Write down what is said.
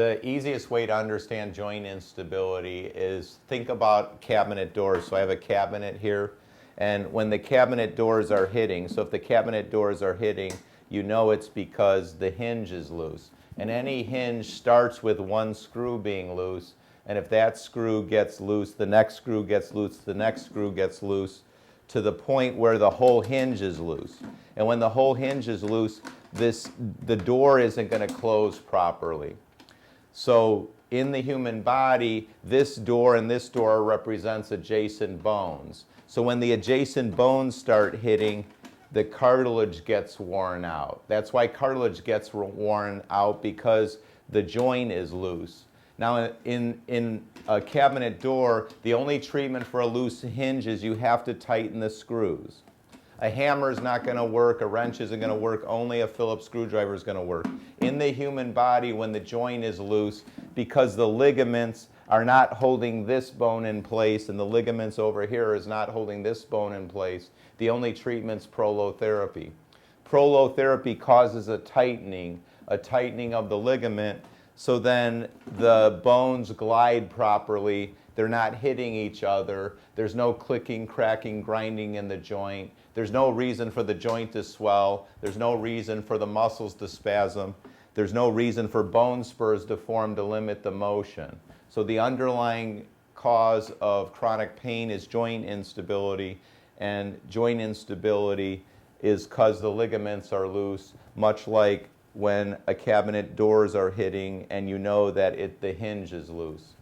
The easiest way to understand joint instability is think about cabinet doors. So I have a cabinet here, and when the cabinet doors are hitting, so if the cabinet doors are hitting, you know it's because the hinge is loose. And any hinge starts with one screw being loose, and if that screw gets loose, the next screw gets loose, the next screw gets loose, to the point where the whole hinge is loose. And when the whole hinge is loose, the door isn't going to close properly. So in the human body, this door and this door represents adjacent bones. So when the adjacent bones start hitting, the cartilage gets worn out. That's why cartilage gets worn out, because the joint is loose. Now in a cabinet door, the only treatment for a loose hinge is you have to tighten the screws. A hammer is not going to work, a wrench isn't going to work, only a Phillips screwdriver is going to work. In the human body, when the joint is loose, because the ligaments are not holding this bone in place and the ligaments over here is not holding this bone in place, the only treatment is prolotherapy. Prolotherapy causes a tightening of the ligament, so then the bones glide properly, they're not hitting each other, there's no clicking, cracking, grinding in the joint, there's no reason for the joint to swell, there's no reason for the muscles to spasm, there's no reason for bone spurs to form to limit the motion. So the underlying cause of chronic pain is joint instability, and joint instability is because the ligaments are loose, much like when a cabinet doors are hitting and you know that the hinge is loose.